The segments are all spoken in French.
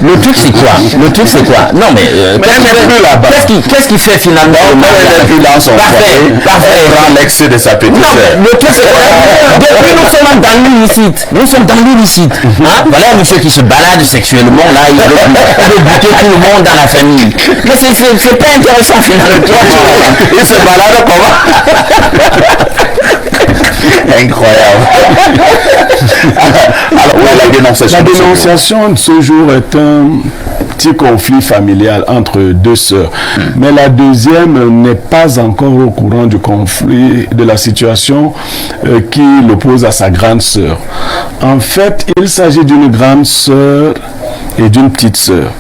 Le truc c'est quoi? Non mais qu'est-ce qui fait finalement dans son foyer, prend l'excès de sa petite sœur. Le truc c'est quoi? Depuis nous sommes dans l'illicite. Voilà un monsieur qui se balade sexuellement là, il veut buter tout le monde dans la famille. Mais c'est pas intéressant finalement. Il se balade comment? Incroyable. Alors, où est la dénonciation? La dénonciation de ce jour est un petit conflit familial entre deux sœurs. Mais la deuxième n'est pas encore au courant du conflit, de la situation qui l'oppose à sa grande sœur. En fait, il s'agit d'une grande sœur et d'une petite sœur.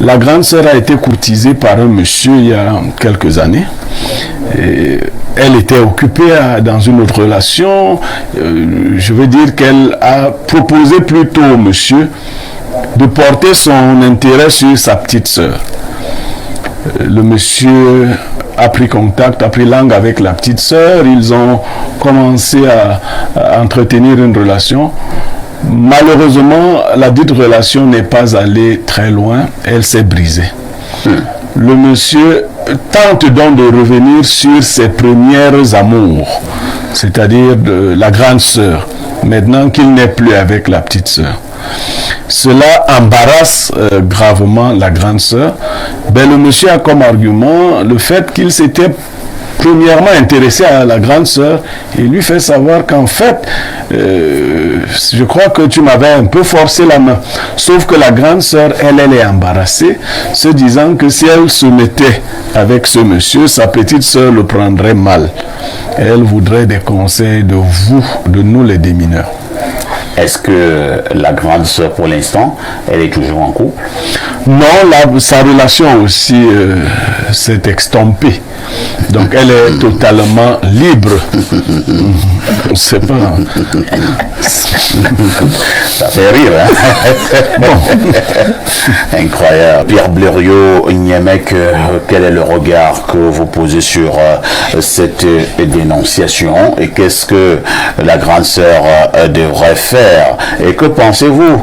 La grande sœur a été courtisée par un monsieur il y a quelques années. Et elle était occupée dans une autre relation. Je veux dire qu'elle a proposé plutôt au monsieur de porter son intérêt sur sa petite sœur. Le monsieur a pris contact, a pris langue avec la petite sœur. Ils ont commencé à entretenir une relation. Malheureusement, la dite relation n'est pas allée très loin. Elle s'est brisée. Le monsieur tente donc de revenir sur ses premières amours, c'est-à-dire de la grande sœur, maintenant qu'il n'est plus avec la petite sœur. Cela embarrasse gravement la grande sœur. Le monsieur a comme argument le fait qu'il s'était premièrement intéressé à la grande sœur et lui fait savoir qu'en fait, je crois que tu m'avais un peu forcé la main. Sauf que la grande sœur, elle est embarrassée, se disant que si elle se mettait avec ce monsieur, sa petite sœur le prendrait mal. Elle voudrait des conseils de vous, de nous les démineurs. Est-ce que la grande sœur, pour l'instant, elle est toujours en couple? Non, sa relation aussi s'est extompée. Donc elle est totalement libre. Je ne sais pas. Ça fait rire, hein? Bon. Incroyable. Pierre Blériot, Niémec, quel est le regard que vous posez sur cette dénonciation et qu'est-ce que la grande sœur devrait faire? Et que pensez-vous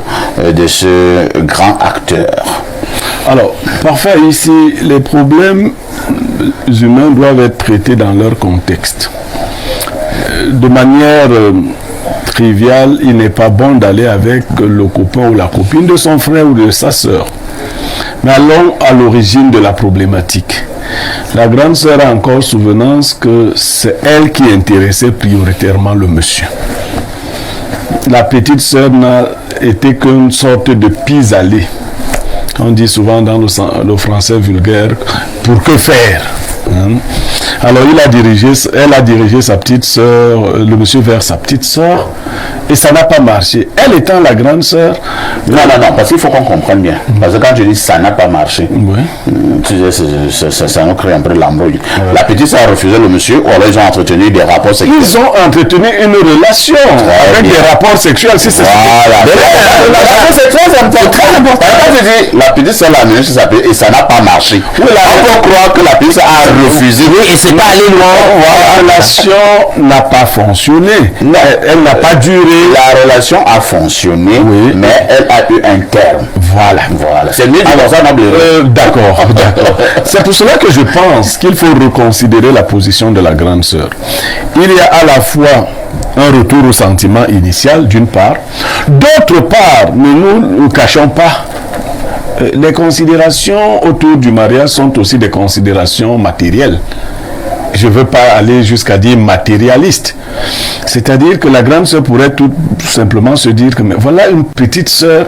de ce grand acteur? Alors, parfois ici, les problèmes humains doivent être traités dans leur contexte. De manière triviale, il n'est pas bon d'aller avec le copain ou la copine de son frère ou de sa sœur. Mais allons à l'origine de la problématique. La grande sœur a encore souvenance que c'est elle qui intéressait prioritairement le monsieur. La petite sœur n'a été qu'une sorte de pis-aller. On dit souvent dans le français vulgaire, pour que faire? Alors elle a dirigé sa petite sœur, le monsieur vers sa petite sœur, et ça n'a pas marché. Elle étant la grande sœur... Non, parce qu'il faut qu'on comprenne bien. Parce que quand je dis ça n'a pas marché, ça nous crée un peu de l'embrouille. La petite sœur a refusé le monsieur, ou alors ils ont entretenu des rapports sexuels. Ils ont entretenu une relation avec des rapports sexuels. Si voilà. C'est très important. Quand je dis la petite sœur l'a amené chez sa petite et ça n'a pas marché. On peut croire que la petite sœur a refusé. Oui, et c'est pas allé loin. La relation n'a pas fonctionné. Elle n'a pas duré. La relation a fonctionné, mais elle a eu un terme. Voilà. C'est mieux de dire ça, d'accord. C'est pour cela que je pense qu'il faut reconsidérer la position de la grande sœur. Il y a à la fois un retour au sentiment initial, d'une part. D'autre part, ne nous cachons pas. Les considérations autour du mariage sont aussi des considérations matérielles. Je ne veux pas aller jusqu'à dire matérialiste. C'est-à-dire que la grande sœur pourrait tout simplement se dire que mais voilà une petite sœur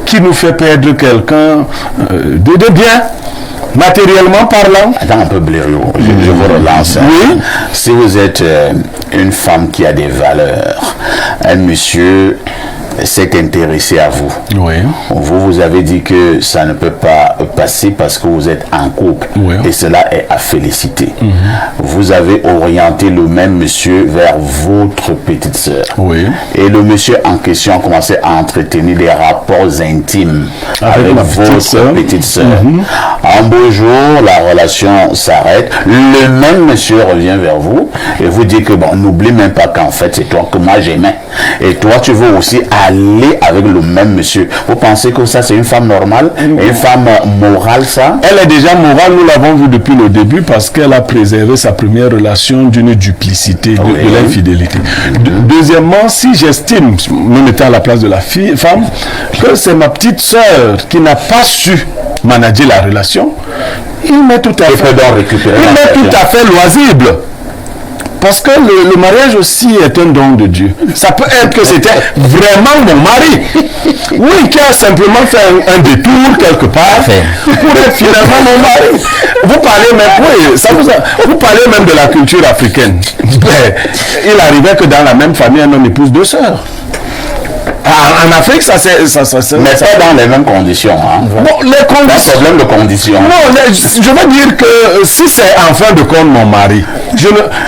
qui nous fait perdre quelqu'un de bien, matériellement parlant. Attends un peu, Blériot, je vous relance. Oui. Si vous êtes une femme qui a des valeurs, un monsieur s'est intéressé à vous. Oui. Vous avez dit que ça ne peut pas passer parce que vous êtes en couple. Oui. Et cela est à féliciter. Vous avez orienté le même monsieur vers votre petite sœur. Oui. Et le monsieur en question a commencé à entretenir des rapports intimes avec votre petite sœur. Un beau jour, la relation s'arrête. Le même monsieur revient vers vous et vous dit que bon, n'oublie même pas qu'en fait c'est toi que moi j'aimais. Et toi tu veux aussi aller avec le même monsieur. Vous pensez que ça c'est une femme normale, une femme morale ça? Elle est déjà morale, nous l'avons vu depuis le début parce qu'elle a préservé sa première relation d'une duplicité, de l'infidélité. Deuxièmement, si j'estime, me mettant à la place de la femme, que c'est ma petite sœur qui n'a pas su manager la relation, il m'est tout à fait loisible. Parce que le mariage aussi est un don de Dieu. Ça peut être que c'était vraiment mon mari. Oui, qui a simplement fait un détour quelque part pour être finalement mon mari. Vous parlez même, vous parlez même de la culture africaine. Il arrivait que dans la même famille, un homme épouse deux sœurs. En Afrique, ça c'est... Mais pas dans les mêmes conditions. Hein. Bon, les conditions... Un problème de conditions. Non, je veux dire que si c'est en fin de compte mon mari, je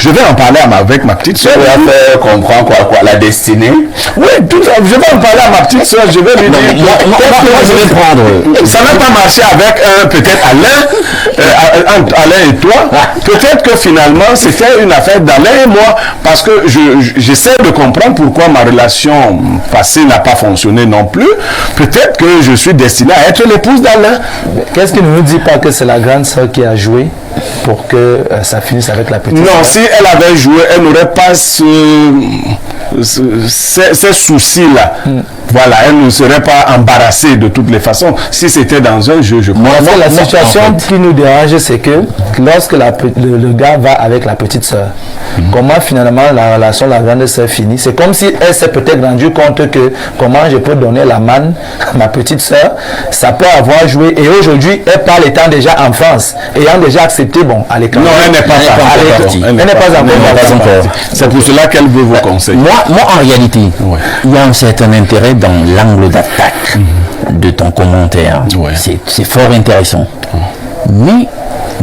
vais en parler avec ma petite soeur. Tu vas faire comprendre quoi, la destinée? Oui, je vais en parler à ma petite soeur, je vais lui dire... Moi, je vais prendre... Ça n'a pas marché avec peut-être Alain et toi. Peut-être que finalement, c'était une affaire d'Alain et moi, parce que j'essaie de comprendre pourquoi ma relation passée n'a pas fonctionné non plus. Peut-être que je suis destiné à être l'épouse d'Alain. Qu'est-ce qui ne nous dit pas que c'est la grande sœur qui a joué pour que ça finisse avec la petite sœur? Non, si elle avait joué, elle n'aurait pas ces soucis-là. Voilà, elle ne serait pas embarrassée de toutes les façons. Si c'était dans un jeu, je crois. La situation qui nous dérange, c'est que lorsque le gars va avec la petite sœur, comment finalement la relation de la grande sœur finit? C'est comme si elle s'est peut-être rendue compte que comment je peux donner la manne à ma petite sœur, ça peut avoir joué. Et aujourd'hui, elle parle étant déjà en France, ayant déjà accepté, bon, à l'école. Non, elle n'est pas encore. C'est pour cela qu'elle veut vos conseils. Moi, en réalité, il y a un certain intérêt dans l'angle d'attaque de ton commentaire. C'est fort intéressant. Mais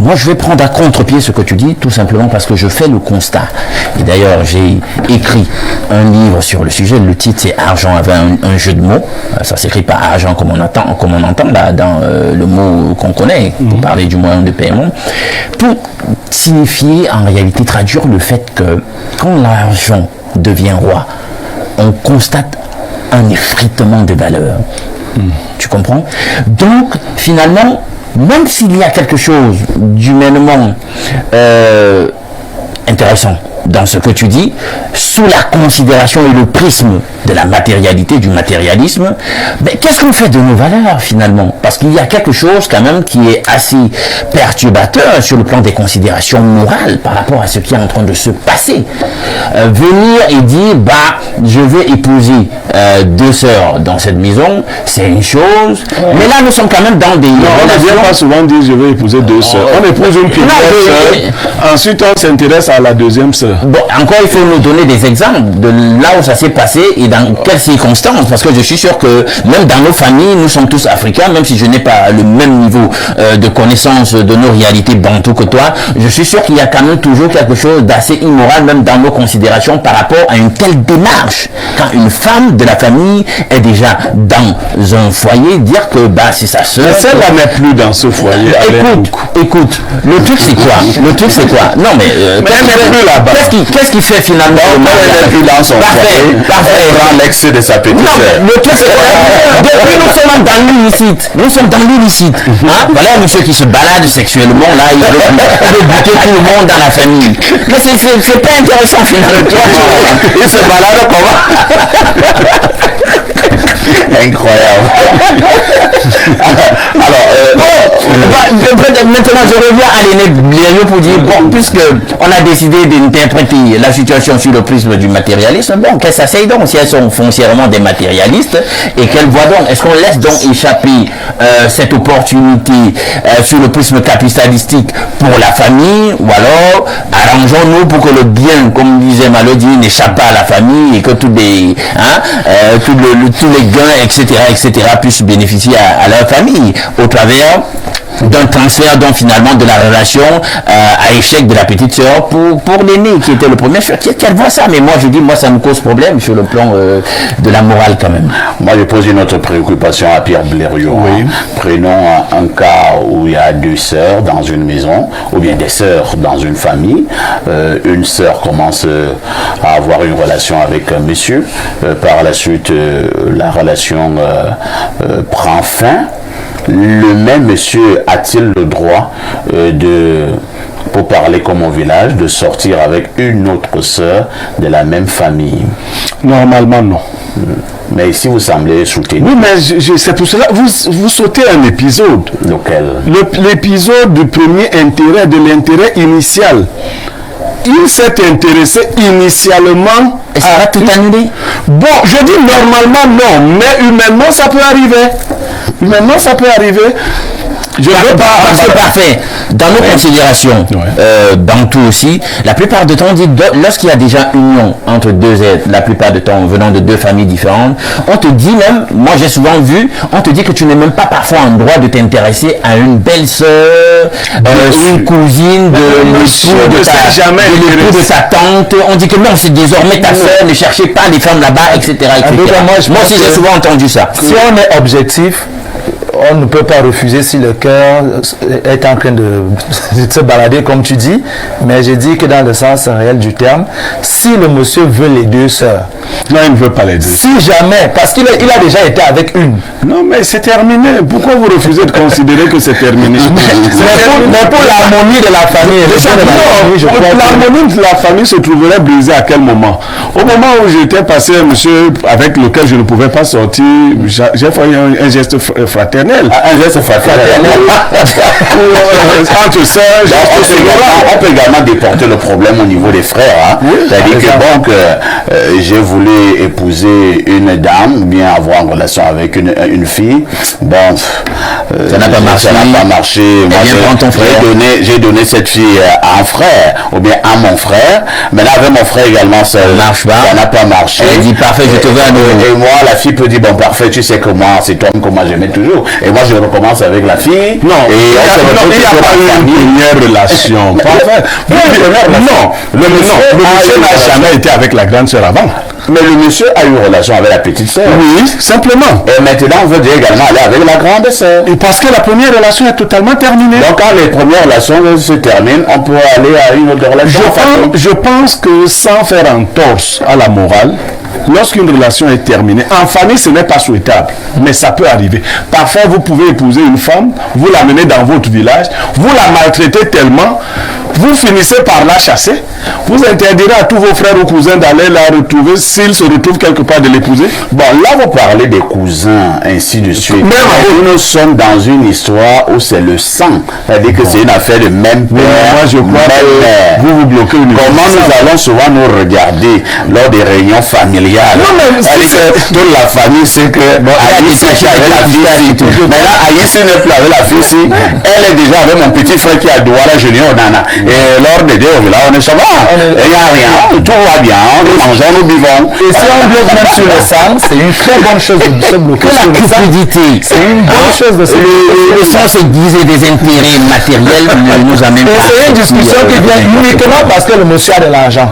moi, je vais prendre à contre-pied ce que tu dis, tout simplement parce que je fais le constat. Et d'ailleurs, j'ai écrit un livre sur le sujet. Le titre, c'est Argent avec un jeu de mots. Ça s'écrit pas argent comme on entend là dans le mot qu'on connaît, pour parler du moyen de paiement. Pour signifier, en réalité, traduire le fait que quand l'argent devient roi, on constate un effritement de valeur. Tu comprends? Donc, finalement, même s'il y a quelque chose d'humainement intéressant dans ce que tu dis, sous la considération et le prisme de la matérialité, du matérialisme, mais qu'est-ce qu'on fait de nos valeurs finalement? Parce qu'il y a quelque chose quand même qui est assez perturbateur sur le plan des considérations morales par rapport à ce qui est en train de se passer. Venir et dire, je vais épouser deux sœurs dans cette maison, c'est une chose, mais là nous sommes quand même dans des on ne vient pas souvent dire je vais épouser deux sœurs. On épouse une première sœur, ensuite on s'intéresse à la deuxième sœur. Bon, encore il faut nous donner des exemples de là où ça s'est passé et dans quelles circonstances, parce que je suis sûr que même dans nos familles, nous sommes tous africains, même si je n'ai pas le même niveau de connaissance de nos réalités bantoues que toi, je suis sûr qu'il y a quand même toujours quelque chose d'assez immoral, même dans nos considérations par rapport à une telle démarche. Quand une femme de la famille est déjà dans un foyer, dire que c'est sa sœur. Mais celle-là n'est plus dans ce foyer. Écoute, le truc c'est quoi? Non mais elle n'est plus là-bas. Qu'est-ce qui fait finalement elle n'est plus dans son foyer. Parfait. Elle prend l'excès de sa petite sœur. Le truc c'est quoi? Depuis nous sommes dans l'illicite. Voilà un monsieur qui se balade sexuellement là, il veut buter tout le monde dans la famille. Mais c'est pas intéressant finalement. Il se balade comment? Incroyable. Maintenant je reviens à L'aîné Blériot pour dire, puisque on a décidé d'interpréter la situation sur le prisme du matérialisme, qu'elles s'asseyent donc si elles sont foncièrement des matérialistes et qu'elles voient donc, est-ce qu'on laisse donc échapper cette opportunité sur le prisme capitalistique pour la famille, ou alors arrangeons-nous pour que le bien, comme disait Malody, n'échappe pas à la famille et que tous les gains, etc., puissent bénéficier à leur famille au travers d'un transfert, donc finalement de la relation à échec de la petite sœur pour l'aîné qui était le premier. Qu'elle voit ça, mais moi je dis, moi ça me cause problème sur le plan de la morale quand même. Moi je pose une autre préoccupation à Pierre Blériot. Oui. Prenons un cas où il y a deux sœurs dans une maison, ou bien des sœurs dans une famille. Une sœur commence à avoir une relation avec un monsieur. Par la suite, la relation prend fin. Le même monsieur a-t-il le droit pour parler comme au village, de sortir avec une autre sœur de la même famille? Normalement, non. Mais ici, vous semblez soutenir. Oui, mais c'est pour cela, vous sautez un épisode. Lequel? L'épisode du premier intérêt, de l'intérêt initial. Il s'est intéressé initialement Et ça va tout annuler? Bon, je dis normalement non, mais humainement ça peut arriver. Humainement ça peut arriver. Je veux pas. Parce que parfait, dans nos considérations, dans tout aussi, la plupart du temps, on dit lorsqu'il y a déjà union entre deux êtres, la plupart du temps venant de deux familles différentes, on te dit même, moi j'ai souvent vu, on te dit que tu n'es même pas parfois en droit de t'intéresser à une belle-sœur, une cousine de l'époux de ta tante. On dit que non, c'est désormais ta sœur, ne cherchez pas les femmes là-bas, etc. Moi aussi j'ai souvent entendu ça. Si on est objectif, on ne peut pas refuser si le cœur est en train de se balader comme tu dis, mais j'ai dit que dans le sens réel du terme, si le monsieur veut les deux sœurs, non, il ne veut pas les deux. Si jamais, parce qu'il a déjà été avec une. Non, mais c'est terminé. Pourquoi vous refusez de considérer que c'est terminé? mais pour l'harmonie de la famille, l'harmonie de la famille se trouverait brisée à quel moment? Au moment où j'étais passé un monsieur avec lequel je ne pouvais pas sortir, j'ai fait un geste fraternel. Un geste fraternel. Entre sœurs, on peut également déporter le problème au niveau des frères. Hein. Oui, c'est-à-dire que bon, j'ai voulu épouser une dame, ou bien avoir une relation avec une fille. Bon, ça n'a pas marché. Ça n'a pas marché. Moi, j'ai donné cette fille à un frère, ou bien à mon frère. Mais là, avec mon frère également, ça n'a pas marché. Elle dit parfait, je te veux à nouveau. Et moi, la fille peut dire bon, parfait, tu sais que moi, c'est toi que moi j'aimais toujours. Et moi, je recommence avec la fille. Non, il n'y a pas eu une première relation. Non, le monsieur n'a jamais été avec la grande sœur avant. Mais le monsieur a eu une relation avec la petite sœur. Oui, simplement. Et maintenant, on veut également aller avec la grande sœur. Et parce que la première relation est totalement terminée. Donc, quand les premières relations se terminent, on peut aller à une autre relation. Je pense que sans faire entorse à la morale, lorsqu'une relation est terminée, en famille, ce n'est pas souhaitable, mais ça peut arriver. Parfois, vous pouvez épouser une femme, vous l'amenez dans votre village, vous la maltraitez tellement, vous finissez par la chasser, vous interdirez à tous vos frères ou cousins d'aller la retrouver s'ils se retrouvent quelque part de l'épouser. Bon, là, vous parlez des cousins, ainsi de suite. Mais nous sommes dans une histoire où c'est le sang. C'est-à-dire que c'est une affaire de même père. Moi, je crois que vous bloquez une Comment nous allons souvent nous regarder lors des réunions familiales? Non, mais toute la famille sait que Aïssi est avec la fille. Mais là, Aïssi n'est plus avec la fille. Elle est déjà avec mon petit frère qui a Douala Junior Nana. Et lors des deux, là, on est ça va. Il n'y a rien. Tout va bien. Nous mangeons, nous buvons. Et si on bloque même sur le sang, c'est une très bonne chose de se bloquer sur le sang. C'est une bonne chose de se bloquer. Le sang, c'est guiser des intérêts matériels, nous amène. C'est une discussion qui vient uniquement parce que le monsieur a de l'argent.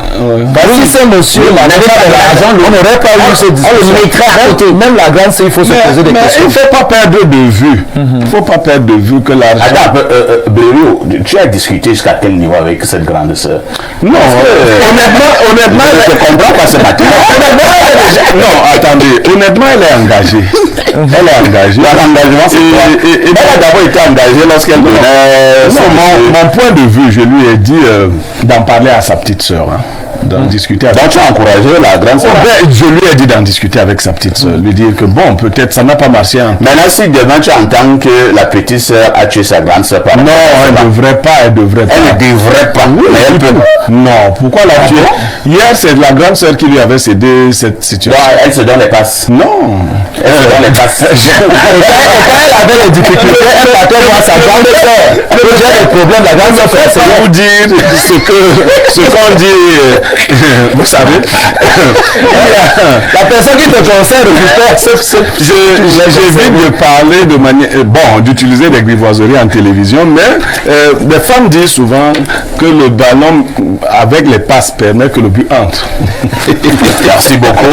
Parce que si ce monsieur n'avait pas de l'argent, on n'aurait pas eu cette discussion. Même la grande sœur, il faut se poser des questions. Il ne faut pas perdre de vue. Il ne faut pas perdre de vue que l'argent... Attends, Blériot, tu as discuté jusqu'à quel niveau avec cette grande sœur? Non, honnêtement, je ne comprends pas ce matin. Non, attendez, honnêtement, elle est engagée. Elle est engagée. L'engagement, c'est quoi? Elle a d'abord été engagée lorsqu'elle donnait... Mon point de vue, je lui ai dit d'en parler à sa petite sœur. D'en discuter avec. Donc tu as encouragé la grande sœur? Je lui ai dit d'en discuter avec sa petite sœur, lui dire que bon, peut-être ça n'a pas marché. Maintenant, si demain tu entends que la petite sœur a tué sa grande sœur par non, elle ne devrait pas, elle devrait pas. Elle ne devrait pas. Oui, elle peut. Non, pourquoi la tuer? Hier, c'est la grande sœur qui lui avait cédé cette situation. Ouais, elle se donne les passes. Non. Elle se donne les passes. Quand elle avait les difficultés, elle partait voir sa grande sœur. Elle avait des problèmes, la grande sœur. C'est pour vous dire ce qu'on dit vous savez, La personne qui te conseille j'évite de parler de manière, d'utiliser des grivoiseries en télévision, mais les femmes disent souvent que le ballon avec les passes permet que le but entre. Merci beaucoup.